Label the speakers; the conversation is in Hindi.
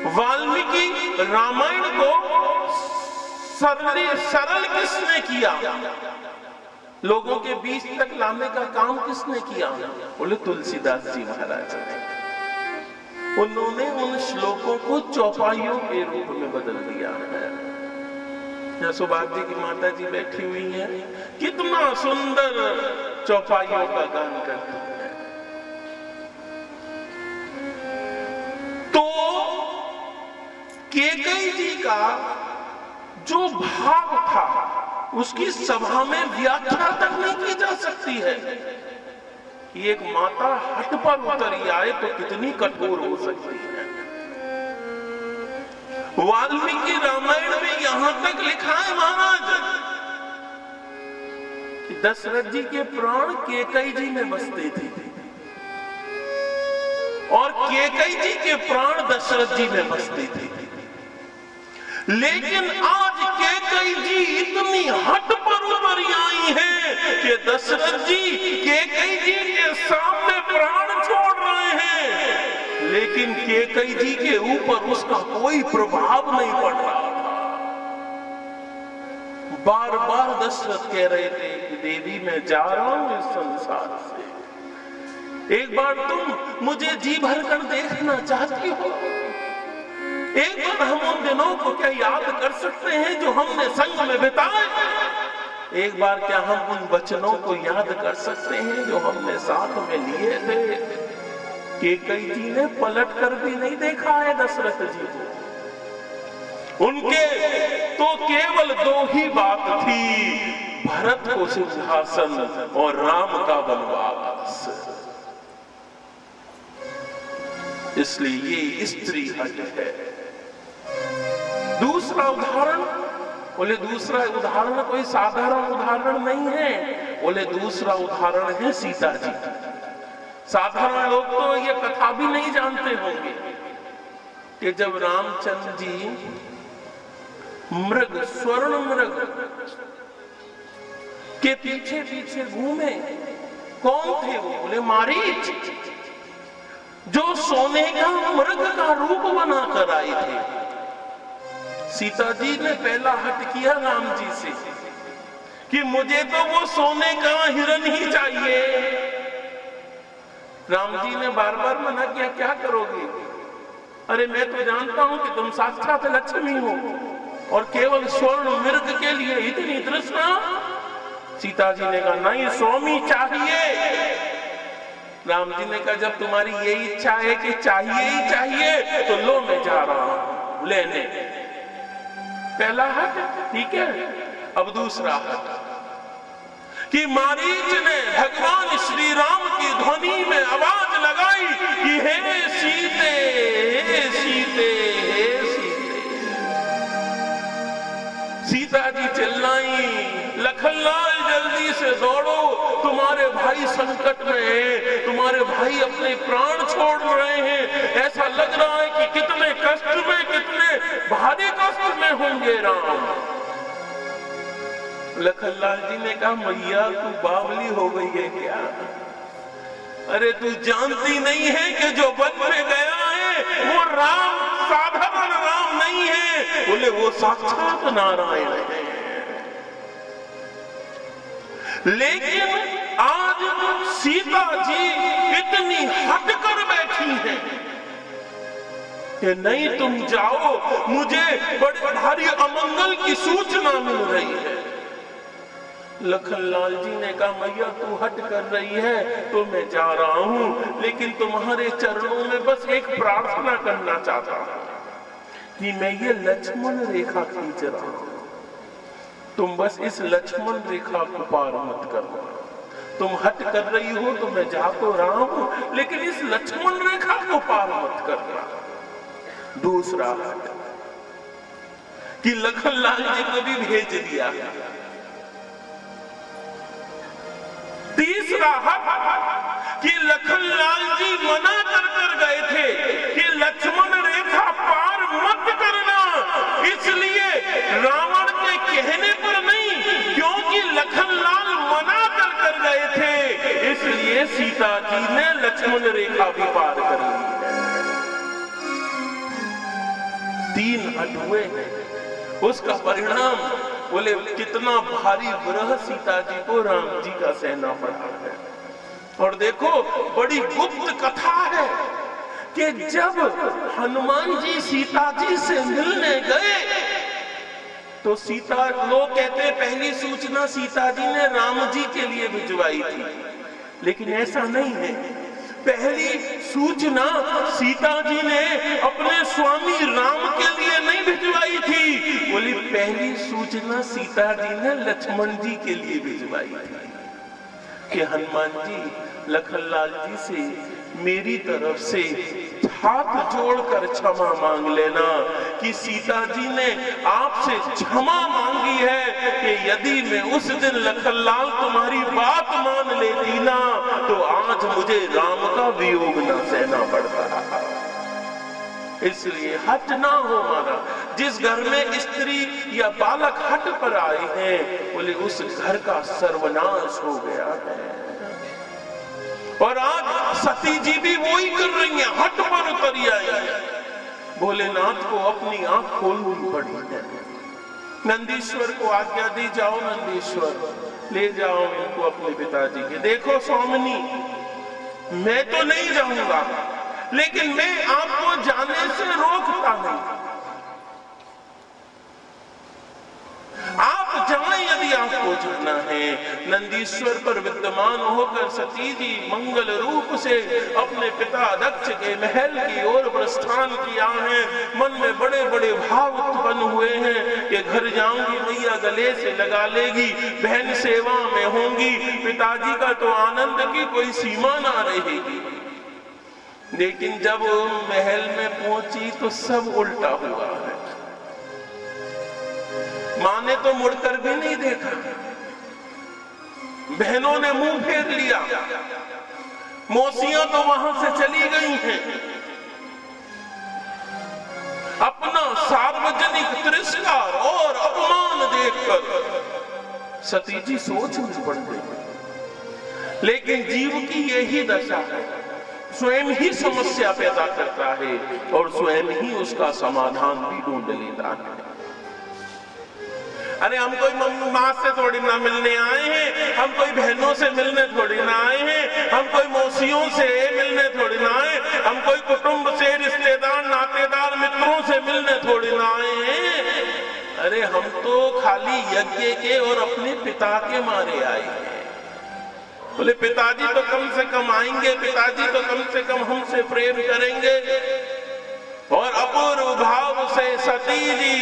Speaker 1: वाल्मीकि रामायण को सरल किसने किया? लोगों के बीच तक लाने का काम किसने किया? बोले तुलसीदास जी महाराज ने। उन्होंने उन श्लोकों को चौपाइयों के रूप में बदल दिया है। यहाँ सुभाष जी की माता जी बैठी हुई हैं, कितना सुंदर चौपाइयों का गान करती है। तो केकई जी का जो भाव था उसकी सभा में व्याख्या तक नहीं की जा सकती है। एक माता हट पर उतरी आए तो कितनी कठोर हो सकती है। वाल्मीकि रामायण में यहां तक लिखा है महाराज कि दशरथ जी के प्राण केकई जी में बसते थे और केकई जी के प्राण दशरथ जी में बसते थे। लेकिन आज केकई जी इतनी हट पर उतरी आई है कि दशरथ जी केकई जी के सामने प्राण छोड़ रहे हैं, लेकिन केकई जी के ऊपर उसका कोई प्रभाव नहीं पड़ रहा था। बार बार दशरथ कह रहे थे कि देवी मैं जा रहा हूं इस संसार से, एक बार तुम मुझे जी भर कर देखना चाहती हो? एक बार हम उन दिनों को क्या याद कर सकते हैं जो हमने संग में बिताए? एक बार क्या हम उन वचनों को याद कर सकते हैं जो हमने साथ में लिए थे? केकई जी ने पलट कर भी नहीं देखा है दशरथ जी को। उनके तो केवल दो ही बात थी, भरत को सिंहासन और राम का वनवास। इसलिए ये स्त्री हट है। दूसरा उदाहरण, बोले दूसरा उदाहरण कोई साधारण उदाहरण नहीं है, बोले दूसरा उदाहरण है सीता जी। साधारण लोग तो ये कथा भी नहीं जानते होंगे कि जब रामचंद्र जी मृग, स्वर्ण मृग के पीछे पीछे घूमे, कौन थे वो? बोले मारीच, जो सोने का मृग का रूप बनाकर आए थे। सीता जी ने पहला हट किया राम जी से कि मुझे तो वो सोने का हिरण ही चाहिए। राम जी ने बार बार मना किया, क्या करोगे? अरे मैं तो जानता हूं कि तुम साक्षात लक्ष्मी हो और केवल स्वर्ण मृग के लिए इतनी तृष्णा। सीता जी ने कहा नहीं, स्वामी चाहिए। राम जी ने कहा जब तुम्हारी ये इच्छा है कि चाहिए ही चाहिए तो लो मैं जा रहा हूं लेने। पहला हट ठीक है। अब दूसरा हट कि मारीच ने भगवान श्री राम की ध्वनि में आवाज लगाई कि हे सीते, हे सीते, हे सीते। सीता जी चिल्लाई, लखनलाल जल्दी से दौड़ो, तुम्हारे भाई संकट में है, तुम्हारे भाई अपने प्राण छोड़ रहे हैं। ऐसा लग रहा है कि कितने कष्ट में, कितने भारी कष्ट में होंगे राम। लखनलाल जी ने कहा मैया तू बावली हो गई है क्या? अरे तू जानती नहीं है कि जो वन में गया है वो राम साधारण राम नहीं है, बोले वो साक्षात नारायण है। लेकिन आज सीता जी इतनी हट कर बैठी है कि नहीं तुम जाओ, मुझे बड़े भारी अमंगल की सूचना मिल रही है। लखनलाल जी ने कहा मैया तू हट कर रही है तो मैं जा रहा हूं, लेकिन तुम्हारे चरणों में बस एक प्रार्थना करना चाहता हूं कि मैं ये लक्ष्मण रेखा खींच रहा हूं, तुम बस इस लक्ष्मण रेखा को पार मत करो। तुम हट कर रही हो तो मैं जा तो रहा हूं, लेकिन इस लक्ष्मण रेखा को पार मत करना। दूसरा हट कि लखनलाल जी को भी भेज दिया। तीसरा हट कि लखनलाल जी मना कर गए थे कि लक्ष्मण रेखा पार मत करना, इसलिए रावण के कहने पर नहीं, क्योंकि लखनलाल मना कर गए थे, इसलिए सीता जी ने लक्ष्मण रेखा भी पार कर ली। 3 हट हुए हैं। उसका परिणाम बोले कितना भारी विरह सीता जी को राम जी का सहना पड़ा है। और देखो बड़ी गुप्त कथा है कि जब हनुमान जी सीता जी से मिलने गए तो सीता, लोग कहते हैं पहली सूचना सीता जी ने राम जी के लिए भिजवाई थी, लेकिन ऐसा नहीं है। पहली सूचना सीता जी ने अपने स्वामी राम के लिए नहीं भिजवाई थी, बोली पहली सूचना सीता जी ने लक्ष्मण जी के लिए भिजवाई थी कि हनुमान जी लखनलाल जी से मेरी तरफ से हाथ जोड़कर क्षमा मांग लेना कि सीता जी ने आपसे क्षमा मांगी है कि यदि मैं उस दिन लखनलाल तुम्हारी बात मान लेती ना तो आज मुझे राम का वियोग न सहना पड़ता। इसलिए हट ना हो मारा। जिस घर में स्त्री या बालक हट पर आए हैं बोले उस घर का सर्वनाश हो गया है। और आज सती जी भी वही कर रही हैं, हट पर उतरी आई है। भोलेनाथ को अपनी आंख खोलनी पड़ी है। नंदीश्वर को आज्ञा दी, जाओ नंदीश्वर ले जाओ इनको अपने पिताजी के। देखो स्वामिनी, मैं तो नहीं जाऊंगा लेकिन मैं आपको जाने से रोकता नहीं। आप जाएं यदि आपको जाना है। नंदीश्वर पर विद्यमान होकर सती जी मंगल रूप से अपने पिता दक्ष के महल की ओर प्रस्थान किया है। मन में बड़े बड़े भाव उत्पन्न हुए हैं कि घर जाऊंगी मैया गले से लगा लेगी, बहन सेवा में होंगी, पिताजी का तो आनंद की कोई सीमा ना रहेगी। लेकिन जब महल में पहुंची तो सब उल्टा हुआ है। मां ने तो मुड़कर भी नहीं देखा, बहनों ने मुंह फेर लिया, मौसियां तो वहां से चली गई हैं। अपना सार्वजनिक तिरस्कार और अपमान देखकर सती जी सोच में पड़ गई। लेकिन जीव की यही दशा है, स्वयं ही समस्या पैदा करता है और स्वयं ही उसका समाधान भी ढूंढ लेता है। अरे हम कोई माँ से थोड़ी ना मिलने आए हैं, हम कोई बहनों से मिलने थोड़ी ना आए हैं, हम कोई मौसियों से मिलने थोड़ी ना आए, हम कोई कुटुंब से, रिश्तेदार, नातेदार, मित्रों से मिलने थोड़ी ना आए हैं। अरे हम तो खाली यज्ञ के और अपने पिता के मारे आए हैं। बोले पिताजी तो कम से कम आएंगे, पिताजी तो कम से कम हमसे प्रेम करेंगे। और अपूर्व भाव से सती जी